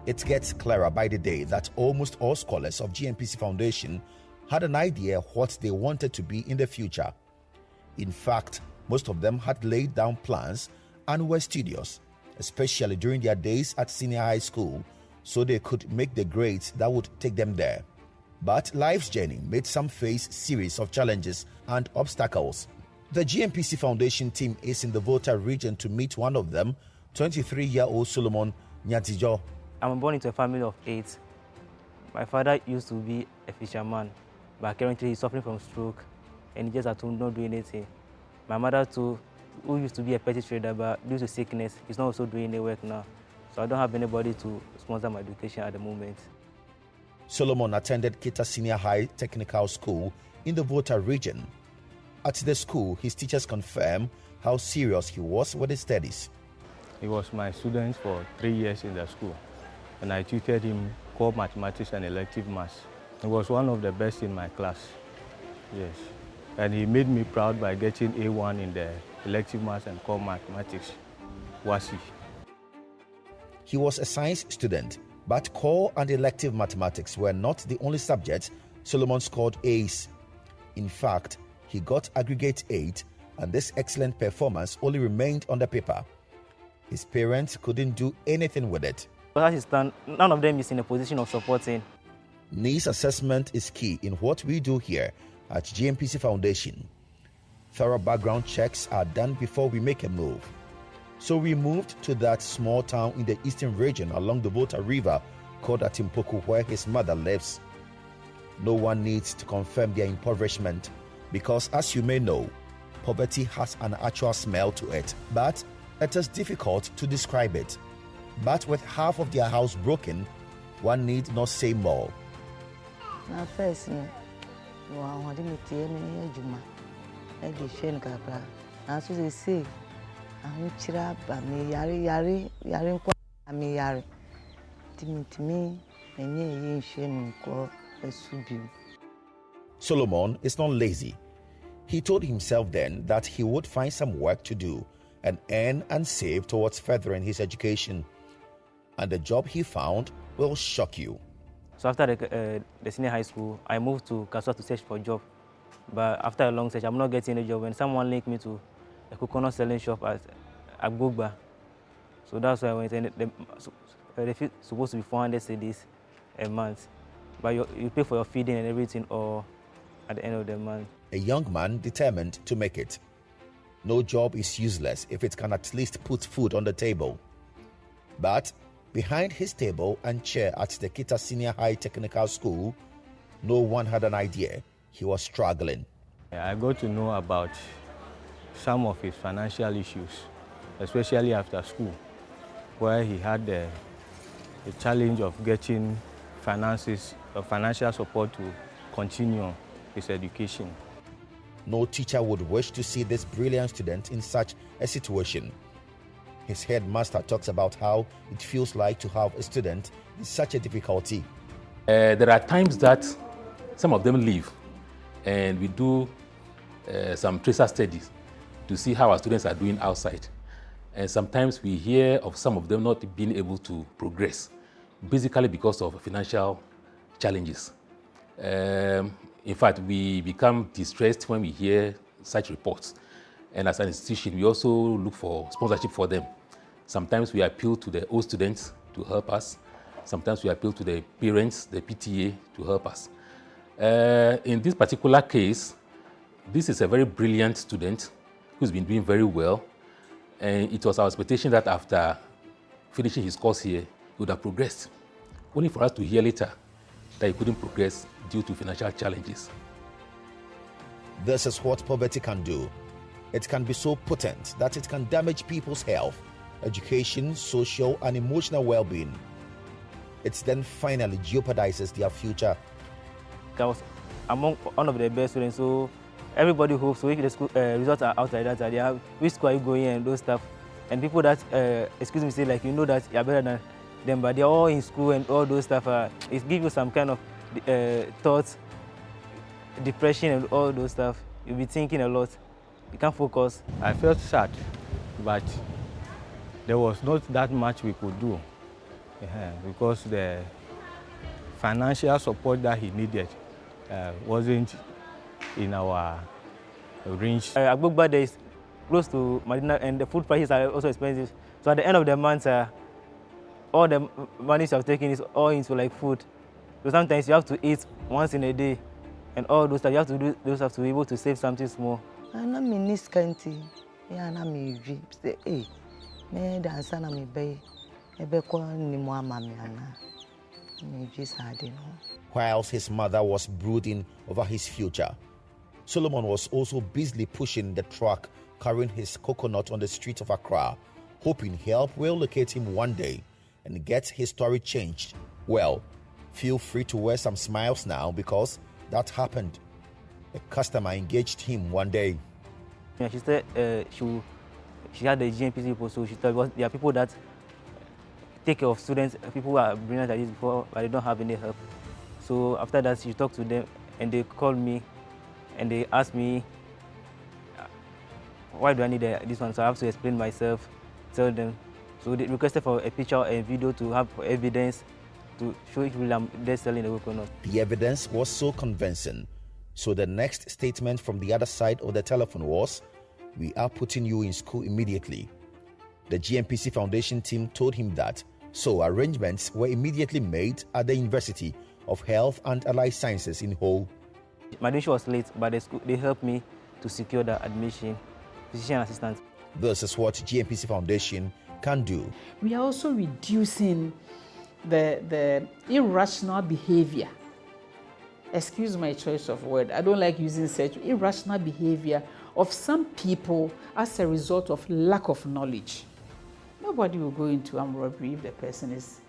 It gets clearer by the day that almost all scholars of GNPC Foundation had an idea what they wanted to be in the future. In fact, most of them had laid down plans and were studious, especially during their days at senior high school, so they could make the grades that would take them there. But life's journey made some face series of challenges and obstacles. The GNPC Foundation team is in the Volta region to meet one of them, 23-year-old Solomon Nyadedzor. I'm born into a family of 8. My father used to be a fisherman, but currently he's suffering from stroke and he just had to not do anything. My mother too, who used to be a petty trader, but due to sickness, he's not also doing any work now. So I don't have anybody to sponsor my education at the moment. Solomon attended Kita Senior High Technical School in the Volta region. At the school, his teachers confirm how serious he was with his studies. He was my student for 3 years in the school, and I tutored him core mathematics and elective maths. He was one of the best in my class, yes. And he made me proud by getting A1 in the elective maths and core mathematics, WASI. He was a science student, but core and elective mathematics were not the only subjects Solomon scored A's. In fact, he got aggregate 8, and this excellent performance only remained on the paper. His parents couldn't do anything with it. As it stands, none of them is in a position of supporting. Needs assessment is key in what we do here at GNPC Foundation. Thorough background checks are done before we make a move. So we moved to that small town in the eastern region along the Volta River called Atimpoku, where his mother lives. No one needs to confirm their impoverishment because, as you may know, poverty has an actual smell to it, but it is difficult to describe it. But with half of their house broken, one need not say more. Solomon is not lazy. He told himself then that he would find some work to do and earn and save towards furthering his education. And the job he found will shock you. So after the senior high school, I moved to Kasua to search for a job. But after a long search, I'm not getting a job. When someone linked me to a coconut selling shop at Agbogba. So that's why I went. And the fee supposed to be 400 cedis a month. But you pay for your feeding and everything or at the end of the month. A young man determined to make it. No job is useless if it can at least put food on the table. But behind his table and chair at the Kita Senior High Technical School, no one had an idea he was struggling. I got to know about some of his financial issues, especially after school, where he had the challenge of getting financial support to continue his education. No teacher would wish to see this brilliant student in such a situation. His headmaster talks about how it feels like to have a student in such a difficulty. There are times that some of them leave, and we do some tracer studies to see how our students are doing outside. And sometimes we hear of some of them not being able to progress, basically because of financial challenges. In fact, we become distressed when we hear such reports. And as an institution, we also look for sponsorship for them. Sometimes we appeal to the old students to help us. Sometimes we appeal to the parents, the PTA, to help us. In this particular case, this is a very brilliant student who's been doing very well. And it was our expectation that after finishing his course here, he would have progressed. Only for us to hear later that he couldn't progress due to financial challenges. This is what poverty can do. It can be so potent that it can damage people's health, education, social, and emotional well-being. It then finally jeopardizes their future. I was among one of the best students, so everybody hopes. So if the school results are out like that, they have which school are you going and those stuff. And people that, excuse me, say like you know that you're better than them, but they're all in school and all those stuff. It gives you some kind of thoughts, depression and all those stuff. You'll be thinking a lot. You can't focus. I felt sad, but there was not that much we could do because the financial support that he needed wasn't in our range. Agbogba there is close to Medina, and the food prices are also expensive. So at the end of the month, all the money you have taken is all into like food. So sometimes you have to eat once in a day, and all those stuff you have to do those stuff to be able to save something small. I'm not in this country. Yeah, I'm a dream. Say, hey, me dance na me bay. Ebe ko ni mo amami ana. Me just had it. Whilst his mother was brooding over his future, Solomon was also busily pushing the truck carrying his coconut on the streets of Accra, hoping help will locate him one day and get his story changed. Well, feel free to wear some smiles now because that happened. A customer engaged him one day. Yeah, she said she had the GNPC people, so she told us there are people that take care of students, people who are brilliant at this before, but they don't have any help. So after that, she talked to them, and they called me, and they asked me, why do I need this one? So I have to explain myself, tell them. So they requested for a picture and video to have evidence to show if I'm there selling the coconut. The evidence was so convincing. So the next statement from the other side of the telephone was, we are putting you in school immediately. The GNPC Foundation team told him that, so arrangements were immediately made at the University of Health and Allied Sciences in Hull. My admission was late, but the school, they helped me to secure the admission, physician assistant. This is what GNPC Foundation can do. We are also reducing the irrational behavior. Excuse my choice of word. I don't like using such irrational behavior of some people as a result of lack of knowledge. Nobody will go into armed robbery if the person is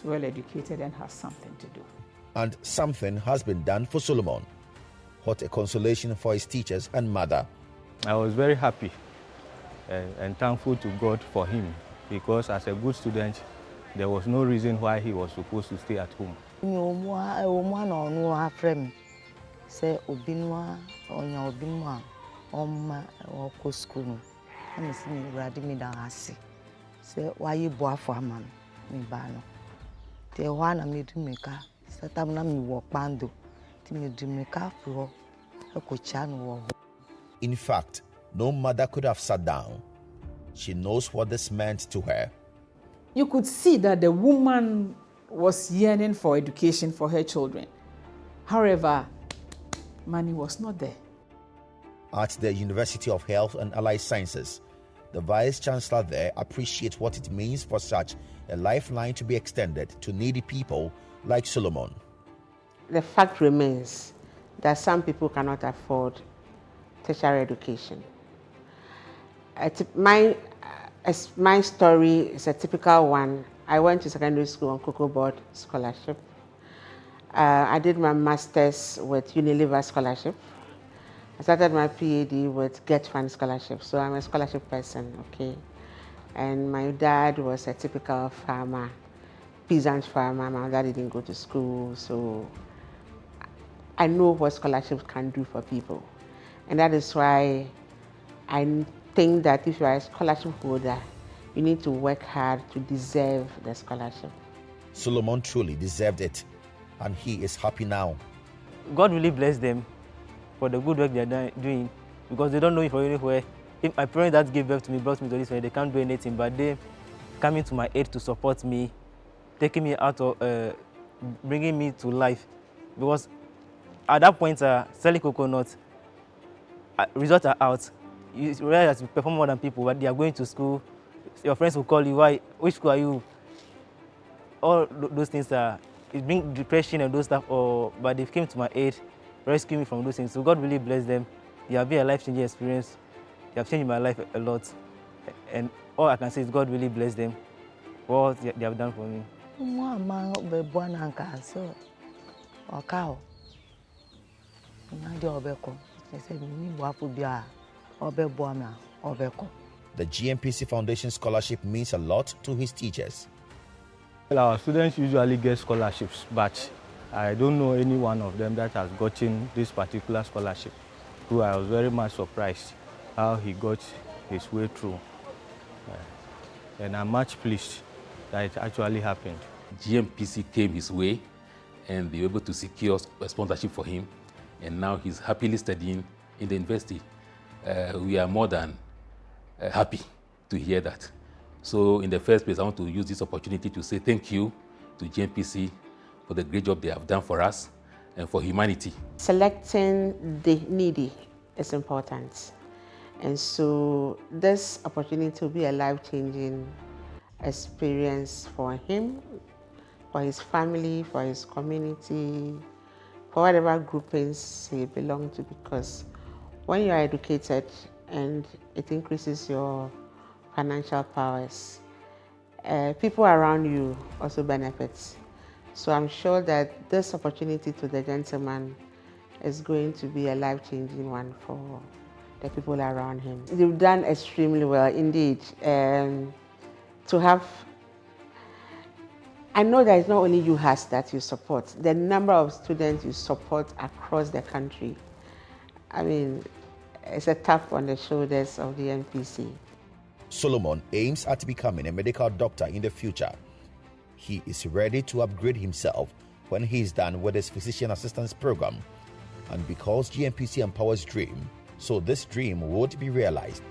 well educated and has something to do. And something has been done for Solomon. What a consolation for his teachers and mother. I was very happy and thankful to God for him, because as a good student, there was no reason why he was supposed to stay at home. Say obinwa onya obinwa oma oko school am si me rade me dan ase say waye boafo ama me ba no te ho na me du meka satam na me wo pando ti me du meka pro ekocha no wo. In fact, no mother could have sat down. She knows what this meant to her. You could see that the woman was yearning for education for her children. However, money was not there. At the University of Health and Allied Sciences, the Vice Chancellor there appreciates what it means for such a lifeline to be extended to needy people like Solomon. The fact remains that some people cannot afford tertiary education. My story is a typical one. I went to secondary school on Cocoa Board scholarship. I did my master's with Unilever scholarship. I started my PhD with Get Fund scholarship, so I'm a scholarship person, okay? And my dad was a typical farmer, peasant farmer. My dad didn't go to school, so I know what scholarships can do for people. And that is why I think that if you are a scholarship holder, you need to work hard to deserve the scholarship. Solomon truly deserved it, and he is happy now. God really bless them for the good work they are doing, because they don't know me from anywhere. If my parents that gave birth to me brought me to this way, they can't do anything, but they coming to my aid to support me, taking me out of, bringing me to life. Because at that point, selling coconuts, results are out. You realize you perform more than people, but they are going to school. Your friends will call you, why? Which school are you? All those things it brings depression and those stuff, but they came to my aid, rescue me from those things. So God really bless them. They have been a life-changing experience. They have changed my life a lot. And all I can say is God really bless them for what they have done for me. The GNPC Foundation scholarship means a lot to his teachers. Well, our students usually get scholarships, but I don't know any one of them that has gotten this particular scholarship. So I was very much surprised how he got his way through. And I'm much pleased that it actually happened. GNPC came his way and they were able to secure a sponsorship for him. And now he's happily studying in the university. We are more than happy to hear that. So in the first place, I want to use this opportunity to say thank you to GNPC for the great job they have done for us and for humanity. Selecting the needy is important. And so this opportunity will be a life-changing experience for him, for his family, for his community, for whatever groupings he belongs to, because when you are educated and it increases your financial powers, people around you also benefit. So I'm sure that this opportunity to the gentleman is going to be a life-changing one for the people around him. You've done extremely well indeed. To have, I know that it's not only UHAS that you support, the number of students you support across the country. I mean, it's a tap on the shoulders of the NPC. Solomon aims at becoming a medical doctor in the future. He is ready to upgrade himself when he is done with his physician assistance program. And because GNPC empowers dream, so this dream would be realized.